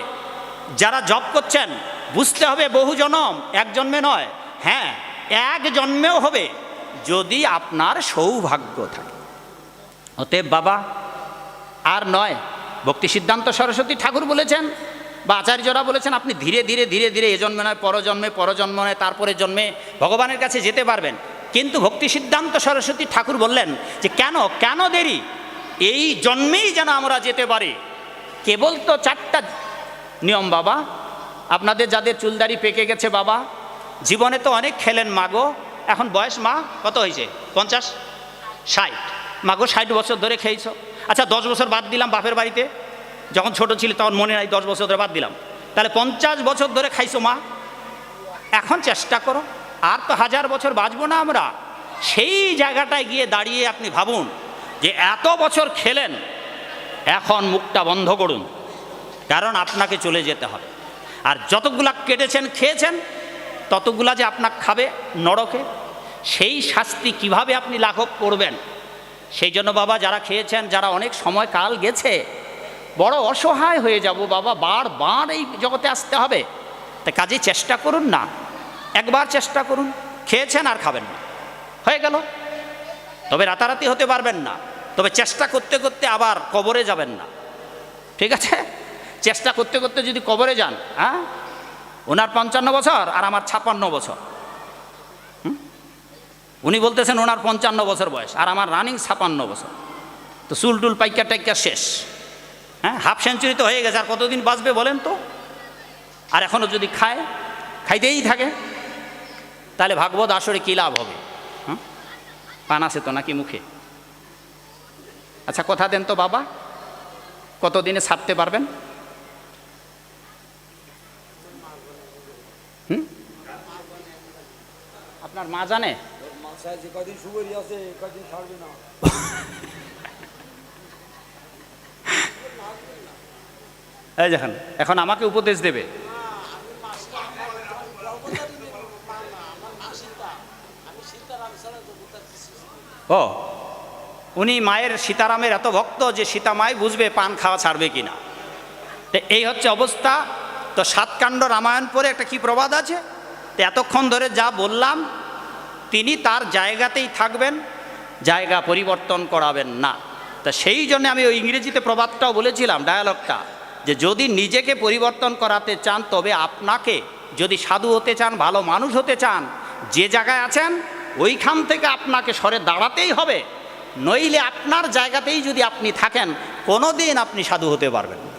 যারা জপ করছেন বুঝতে হবে বহু জনম, এক জন্মে নয়। হ্যাঁ, এক জন্মেও হবে যদি আপনার সৌভাগ্য থাকে। অতএব বাবা আর নয়, ভক্তি সিদ্ধান্ত সরস্বতী ঠাকুর বলেছেন বা আচার্যরা বলেছেন, আপনি ধীরে ধীরে ধীরে ধীরে এ জন্মে নয় পরজন্ম নয় তারপরে জন্মে ভগবানের কাছে যেতে পারবেন। কিন্তু ভক্তি সিদ্ধান্ত সরস্বতী ঠাকুর বললেন যে কেন দেরি, এই জন্মেই যেন আমরা যেতে পারি। কেবল তো 4টা নিয়ম বাবা। আপনাদের যাদের চুলদারি পেকে গেছে বাবা, জীবনে তো অনেক খেলেন মাগো, এখন বয়স মা কত হয়েছে? 50, 60। মাগো 60 বছর ধরে খেয়েছ। আচ্ছা 10 বছর বাদ দিলাম বাপের বাড়িতে, যখন ছোট ছিল তখন মনে নাই, 10 বছর ধরে বাদ দিলাম, তাহলে 50 বছর ধরে খাইছো মা। এখন চেষ্টা করো, আর তো 1000 বছর বাঁচবো না আমরা। সেই জায়গাটায় গিয়ে দাঁড়িয়ে আপনি ভাবুন যে এত বছর খেলেন, এখন মুখটা বন্ধ করুন, কারণ আপনাকে চলে যেতে হবে। আর যতগুলা কেটেছেন খেয়েছেন, ততগুলা যে আপনাকে খাবে নরকে, সেই শাস্তি কিভাবে আপনি লাঘব করবেন? সেই জন্য বাবা যারা খেয়েছেন, যারা অনেক সময় কাল গেছে, বড় অসহায় হয়ে যাব বাবা, বারবার এই জগতে আসতে হবে। তাই কাজে চেষ্টা করুন না, একবার চেষ্টা করুন, খেয়েছেন আর খাবেন না, হয়ে গেল। তবে রাতারাতি হতে পারবেন না, তবে চেষ্টা করতে করতে আবার কবরে যাবেন না, ঠিক আছে? চেষ্টা করতে করতে যদি কবরে যান, হ্যাঁ, ওনার 55 বছর আর আমার 56 বছর, উনি বলতেছেন ওনার 55 বছর বয়স, আর আমার রানিং 56 বছর। তো চুল টুল পাইকা টাইকা শেষ, হ্যাঁ, হাফ সেঞ্চুরি তো হয়ে গেছে, আর কতদিন বাঁচবে বলেন তো? আর এখনও যদি খাইতেই থাকে, তাহলে ভাগবত আসরে কী লাভ হবে? হ্যাঁ, পান আছে তো নাকি মুখে? আচ্ছা কথা দেন তো বাবা, কতদিনে ছাড়তে পারবেন? আপনার মা জানে? এই দেখেন, এখন আমাকে উপদেশ দেবে। ও, উনি মায়ের সীতারামের এত ভক্ত যে সীতা মাই বুঝবে পান খাওয়া ছাড়বে কিনা। তো এই হচ্ছে অবস্থা। তো 7 কাণ্ড রামায়ণ পরে একটা কি প্রবাদ আছে, তো এতক্ষণ ধরে যা বললাম তিনি তার জায়গাতেই থাকবেন, জায়গা পরিবর্তন করাবেন না। তা সেই জন্য আমি ওই ইংরেজিতে প্রবাদটাও বলেছিলাম, ডায়ালগটা, যে যদি নিজেকে পরিবর্তন করাতে চান, তবে আপনাকে যদি সাধু হতে চান, ভালো মানুষ হতে চান, যে জায়গায় আছেন ওইখান থেকে আপনাকে সরে দাঁড়াতেই হবে। নইলে আপনার জায়গাতেই যদি আপনি থাকেন, কোনো দিন আপনি সাধু হতে পারবেন না।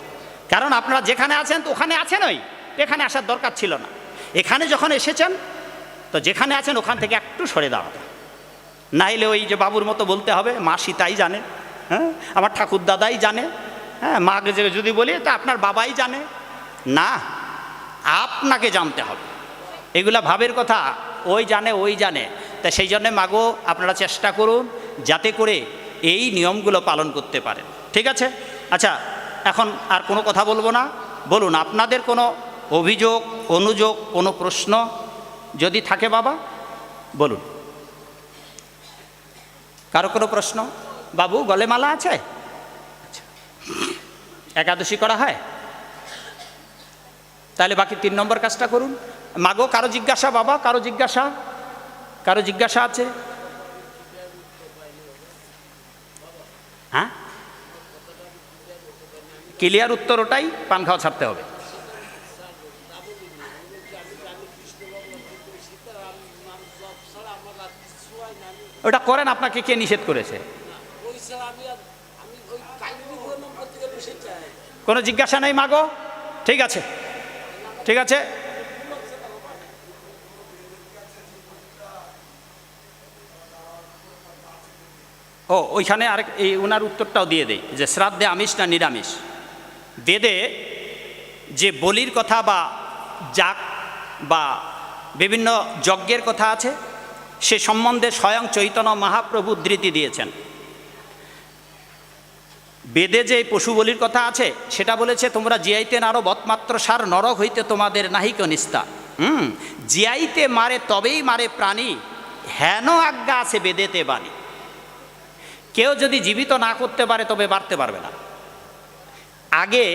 কারণ আপনারা যেখানে আছেন তো ওখানে আছেন, এখানে আসার দরকার ছিল না। এখানে যখন এসেছেন, তো যেখানে আছেন ওখান থেকে একটু সরে দাঁড়াতে, নাইলে ওই যে বাবুর মতো বলতে হবে মা সীতাই জানে, হ্যাঁ, আমার ঠাকুর দাদাই জানে, হ্যাঁ, মাকে যদি বলি তা আপনার বাবাই জানে না, আপনাকে জানতে হবে। এগুলা ভাবের কথা, ওই জানে। তা সেই জন্যে মাগো আপনারা চেষ্টা করুন যাতে করে এই নিয়মগুলো পালন করতে পারেন, ঠিক আছে? আচ্ছা, এখন আর কোনো কথা বলবো না। বলুন আপনাদের কোনো অভিযোগ, অনুযোগ, কোনো প্রশ্ন যদি থাকে বাবা বলুন। কারো কোনো প্রশ্ন? বাবু গলে মালা আছে? আচ্ছা, একাদশী করা হয়? তাহলে বাকি 3 নম্বর কাজটা করুন। মাগো কারো জিজ্ঞাসা? বাবা কারো জিজ্ঞাসা আছে? হ্যাঁ, ক্লিয়ার উত্তর ওটাই, পান খাওয়া ছাড়তে হবে। ওটা করেন, আপনাকে কে নিষেধ করেছে? কোনো জিজ্ঞাসা নেই মাগো? ঠিক আছে, ঠিক আছে। ও ওইখানে আরেক এই ওনার উত্তরটাও দিয়ে দেই, যে শ্রাদ্ধে আমিষ না নিরামিষ। বেদে যে বলির কথা বা যাগ বা বিভিন্ন যজ্ঞের কথা আছে, সে সম্বন্ধে স্বয়ং চৈতন্য মহাপ্রভু উদ্ধৃতি দিয়েছেন। বেদে যে পশু বলির কথা আছে সেটা বলেছে, তোমরা জিয়াইতে নারো বৎমাত্র সার নরক হইতে তোমাদের নাহিক নিস্তা। জিয়াইতে মারে তবেই মারে প্রাণী, হেন আজ্ঞা আছে বেদেতে বাণী। কেউ যদি জীবিত না করতে পারে তবে বাড়তে পারবে না। আগে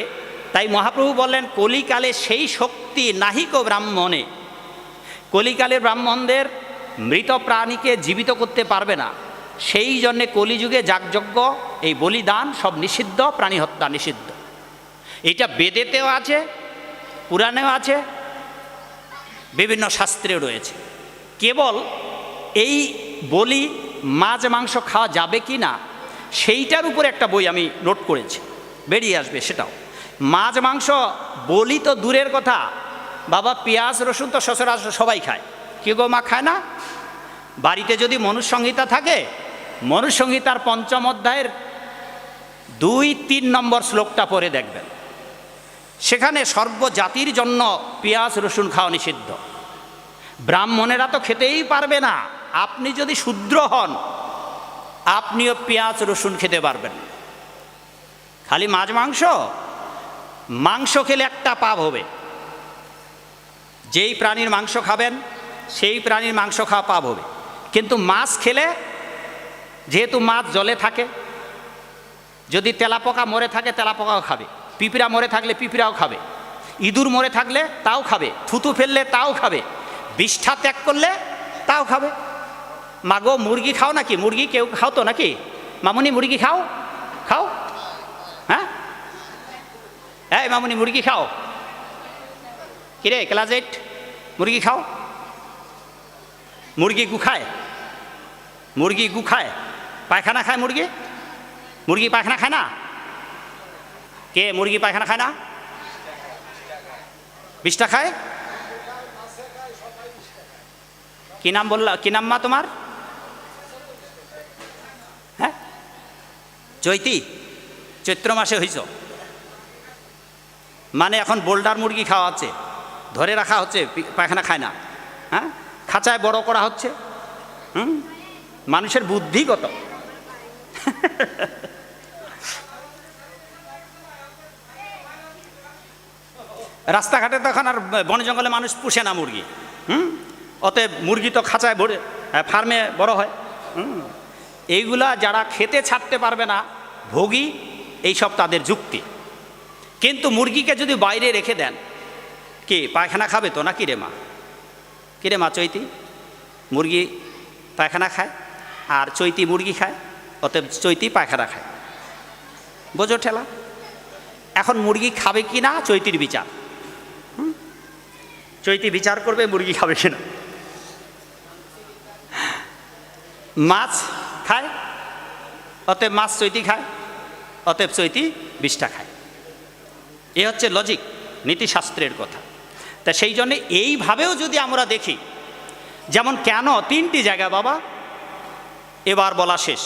তাই মহাপ্রভু বললেন, কলিকালে সেই শক্তি নাহিক ব্রাহ্মণে। কলিকালের ব্রাহ্মণদের মৃত প্রাণীকে জীবিত করতে পারবে না। সেই জন্যে কলিযুগে যাগযজ্ঞ, এই বলিদান সব নিষিদ্ধ, প্রাণী হত্যা নিষিদ্ধ। এটা বেদেতেও আছে, পুরাণেও আছে, বিভিন্ন শাস্ত্রেও রয়েছে। কেবল এই বলি মাছ মাংস খাওয়া যাবে কি না সেইটার উপরে একটা বই আমি নোট করেছি, বেরিয়ে আসবে সেটাও। মাছ মাংস বলি তো দূরের কথা বাবা, পেঁয়াজ রসুন তো সচরাচর সবাই খায়, কেউ গো মা খায় না? বাড়িতে যদি মনুসংহিতা থাকে, মনুসংহিতার 5ম অধ্যায়ের 2-3 নম্বর শ্লোকটা পড়ে দেখবেন, সেখানে সর্বজাতির জন্য পেঁয়াজ রসুন খাওয়া নিষিদ্ধ। ব্রাহ্মণেরা তো খেতেই পারবে না, আপনি যদি শূদ্র হন আপনিও পেঁয়াজ রসুন খেতে পারবেন। খালি মাছ মাংস খেলে একটা পাপ হবে, যেই প্রাণীর মাংস খাবেন সেই প্রাণীর মাংস খাওয়া পাপ হবে। কিন্তু মাছ খেলে, যেহেতু মাছ জলে থাকে, যদি তেলাপোকা মরে থাকে তেলাপোকাও খাবে, পিঁপড়া মরে থাকলে পিঁপড়াও খাবে, ইঁদুর মরে থাকলে তাও খাবে, থুতু ফেললে তাও খাবে, বিষ্ঠা ত্যাগ করলে তাও খাবে। মাগো মুরগি খাও নাকি? মুরগি কেউ খাও তো নাকি? মামুনি মুরগি খাও? হ্যাঁ, এই মামুনি মুরগি খাও? কিরে ক্লাস 8 মুরগি খাও? মুরগি গু খায়? মুরগি গু খায়, পায়খানা খায় মুরগি? মুরগি পায়খানা খায় না? কে মুরগি পায়খানা খায় না? 20টা খায়? কি নাম বললা, কি নাম মা তোমার? হ্যাঁ, চৈতি, চৈত্র মাসে হইছ, মানে এখন বোল্ডার মুরগি খাওয়া হচ্ছে, ধরে রাখা হচ্ছে, পায়খানা খায় না, হ্যাঁ, খাঁচায় বড় করা হচ্ছে। মানুষের বুদ্ধি কত! রাস্তাঘাটে তখন আর বনে জঙ্গলে মানুষ পুষে না মুরগি, অতএব মুরগি তো খাঁচায় ভরে ফার্মে বড় হয়। এইগুলা যারা খেতে ছাড়তে পারবে না, ভোগী, এইসব তাদের যুক্তি। কিন্তু মুরগিকে যদি বাইরে রেখে দেন, কি পায়খানা খাবে তো না? কিরে মা, কিরে মা চৈতি? মুরগি পায়খানা খায় আর চৈতি মুরগি খায়, অতএব চৈতি পায়খানা খায়। বোঝো ঠেলা? এখন মুরগি খাবে কি না চৈতির বিচার। চৈতি বিচার করবে মুরগি খাবে কিনা। মাছ খায়, অতএব মাছ চৈতি খায়, অতএব চৈতি 20টা খায়। এ হচ্ছে লজিক, নীতিশাস্ত্রের কথা। তা সেই জন্যে এইভাবেও যদি আমরা দেখি, যেমন কেন 3টি জায়গায় বাবা, এবার বলা শেষ,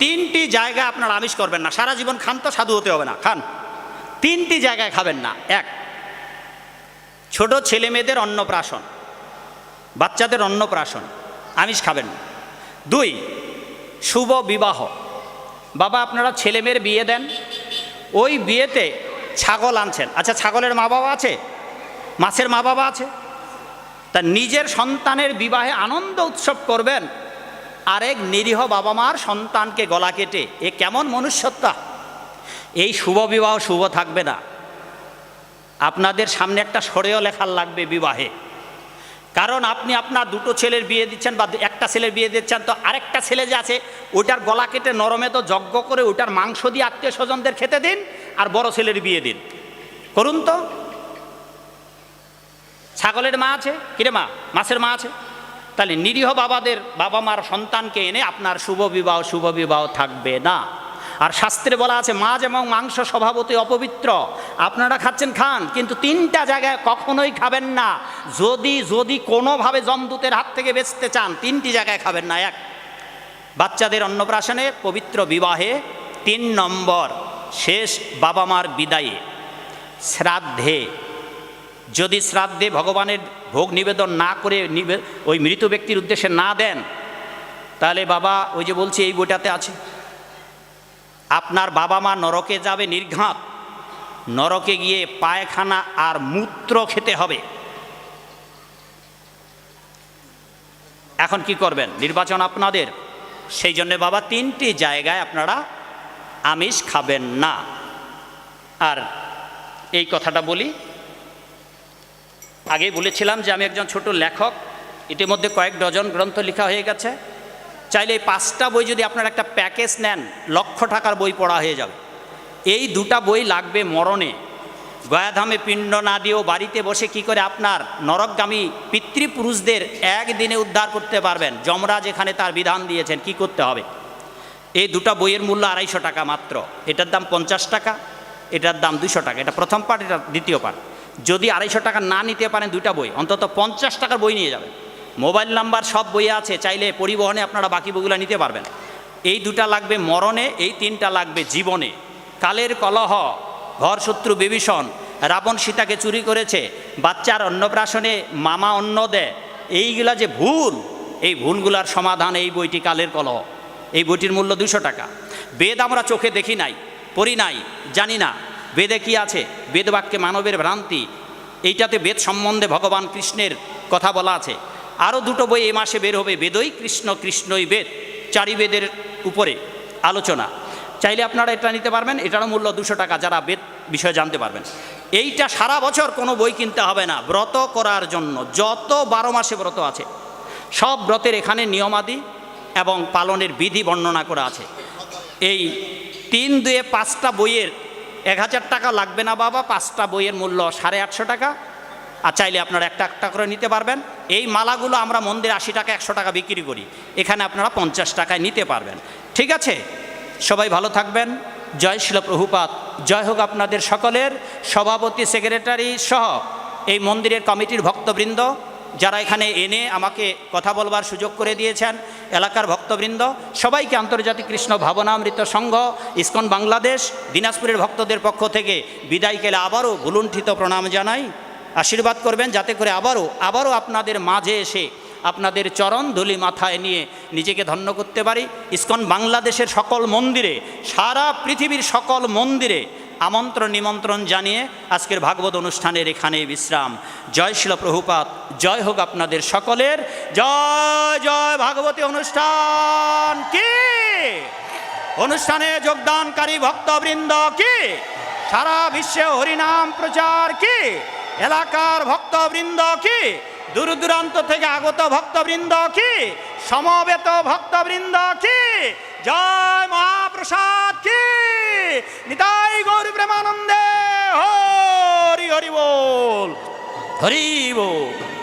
3টি জায়গায় আপনারা আমিষ করবেন না। সারা জীবন খান তো, সাধু হতে হবে না, খান। 3টি জায়গায় খাবেন না। 1, ছোট ছেলে মেয়েদের অন্নপ্রাশন, বাচ্চাদের অন্নপ্রাশন, আমিষ খাবেন না। 2, শুভ বিবাহ। বাবা আপনারা ছেলে মেয়ের বিয়ে দেন, ওই বিয়েতে ছাগল আনছেন, আচ্ছা ছাগলের মা বাবা আছে, মাছের মা বাবা আছে, তা নিজের সন্তানের বিবাহে আনন্দ উৎসব করবেন, আরেক নিরীহ বাবা মার সন্তানকে গলা কেটে, এ কেমন মনুষ্যত্বা? এই শুভ বিবাহ শুভ থাকবে না। আপনাদের সামনে একটা সরেও লেখার লাগবে বিবাহে। কারণ আপনি আপনার 2টো ছেলের বিয়ে দিচ্ছেন বা একটা ছেলের বিয়ে দিচ্ছেন, তো আরেকটা ছেলে যে আছে ওইটার গলা কেটে নরমে তো যজ্ঞ করে ওইটার মাংস দিয়ে আত্মীয় স্বজনদের খেতে দিন, আর বড় ছেলের বিয়ে দিন, করুন তো। ছাগলের মা আছে, কিরে মা, মাছের মা আছে, তাহলে নিরীহ বাবাদের বাবা মার সন্তানকে এনে আপনার শুভ বিবাহ থাকবে না। আর শাস্ত্রে বলা আছে মাছ এবং মাংস স্বভাবতই অপবিত্র। আপনারা খাচ্ছেন খান, কিন্তু 3টা জায়গায় কখনোই খাবেন না। যদি কোনোভাবে যমদূতের হাত থেকে বেঁচতে চান, 3টি জায়গায় খাবেন না। 1, বাচ্চাদের অন্নপ্রাশনে, পবিত্র বিবাহে। 3 নম্বর, শেষ বাবা মার বিদায়ে, শ্রাদ্ধে। যদি শ্রাদ্ধে ভগবানের ভোগ নিবেদন না করে ওই মৃত ব্যক্তির উদ্দেশ্যে না দেন, তাহলে বাবা ওই যে বলছি এই বইটাতে আছে, আপনার বাবা মা নরকে যাবে নির্ঘাত, নরকে গিয়ে পায়খানা আর মূত্র খেতে হবে। এখন কি করবেন? নির্বাচন আপনাদের। সেই জন্য বাবা 3টি জায়গায় আপনারা আমিষ খাবেন না। আর এই কথাটা বলি, আগেই বলেছিলাম যে আমি একজন ছোট লেখক, ইতিমধ্যে কয়েক ডজন গ্রন্থ লেখা হয়ে গেছে। চাইলে এই 5টা বই যদি আপনারা একটা প্যাকেজ নেন, লক্ষ টাকার বই পড়া হয়ে যাবে। এই 2টা বই লাগবে মরণে। গয়াধামে পিণ্ড না দিয়েও বাড়িতে বসে কি করে আপনার নরকগামী পিতৃপুরুষদের একদিনে উদ্ধার করতে পারবেন, যমরাজ এখানে তার বিধান দিয়েছেন কি করতে হবে। এই 2টা বইয়ের মূল্য 250 টাকা মাত্র। এটার দাম 50 টাকা, এটার দাম 200 টাকা। এটা প্রথম পার্ট, এটা দ্বিতীয় পার্ট। যদি 250 টাকা না নিতে পারেন 2টা বই, অন্তত 50 টাকার বই নিয়ে যাবেন। মোবাইল নাম্বার সব বইয়ে আছে, চাইলে পরিবহনে আপনারা বাকি বইগুলো নিতে পারবেন। এই 2টা লাগবে মরণে, এই 3টা লাগবে জীবনে। কালের কলহ, ঘর শত্রু বিভীষণ, রাবণ সীতাকে চুরি করেছে, বাচ্চার অন্নপ্রাশনে মামা অন্ন দেয়, এইগুলা যে ভুল, এই ভুলগুলার সমাধান এই বইটি কালের কলহ। এই বইটির মূল্য 200 টাকা। বেদ আমরা চোখে দেখি নাই, পড়ি নাই, জানি না বেদে কি আছে। বেদ বাক্যে মানবের ভ্রান্তি, এইটাতে বেদ সম্বন্ধে ভগবান কৃষ্ণের কথা বলা আছে। আরও 2টো বই এই মাসে বের হবে, বেদই কৃষ্ণ কৃষ্ণই বেদ, 4 বেদের উপরে আলোচনা। চাইলে আপনারা এটা নিতে পারবেন, এটারও মূল্য 200 টাকা, যারা বেদ বিষয়ে জানতে পারবেন। এইটা সারা বছর কোনো বই কিনতে হবে না, ব্রত করার জন্য যত 12 মাসে ব্রত আছে সব ব্রতের এখানে নিয়মাদি এবং পালনের বিধি বর্ণনা করা আছে। এই 3-2-5টা বইয়ের 1000 টাকা লাগবে না বাবা। 5টা বইয়ের মূল্য 850 টাকা, আর চাইলে আপনারা একটা একটা করে নিতে পারবেন। এই মালাগুলো আমরা মন্দিরে 80 টাকা 100 টাকা বিক্রি করি, এখানে আপনারা 50 টাকায় নিতে পারবেন। ঠিক আছে, সবাই ভালো থাকবেন। জয় শিল প্রভুপাদ, জয় হোক আপনাদের সকলের। সভাপতি, সেক্রেটারি সহ এই মন্দিরের কমিটির ভক্তবৃন্দ যারা এখানে এনে আমাকে কথা বলবার সুযোগ করে দিয়েছেন, এলাকার ভক্তবৃন্দ সবাইকে আন্তর্জাতিক কৃষ্ণ ভাবনামৃত সংঘ ইসকন বাংলাদেশ দিনাজপুরের ভক্তদের পক্ষ থেকে বিদায় কেলে আবারও ভুলুণ্ঠিত প্রণাম জানাই। আশীর্বাদ করবেন যাতে করে আবারও আপনাদের মাঝে এসে আপনাদের চরণ ধুলি মাথায় নিয়ে নিজেকে ধন্য করতে পারি। ইসকন বাংলাদেশের সকল মন্দিরে, সারা পৃথিবীর সকল মন্দিরে আমন্ত্রণ নিমন্ত্রণ জানিয়ে আজকের ভাগবত অনুষ্ঠানের এখানে বিশ্রাম। জয় শিল প্রভুপাদ, জয় হোক আপনাদের সকলের। জয় জয় ভাগবতী অনুষ্ঠান কি, অনুষ্ঠানে যোগদানকারী ভক্তবৃন্দ কি, সারা বিশ্বে হরিনাম প্রচার কি, এলাকার ভক্তবৃন্দ কি, দূর দূরান্ত থেকে আগত ভক্তবৃন্দ কি, সমবেত ভক্তবৃন্দ কি, জয় মহাপ্রসাদ কি, নিতাই গৌর প্রেমানন্দে হরি হরি বল, হরি বল।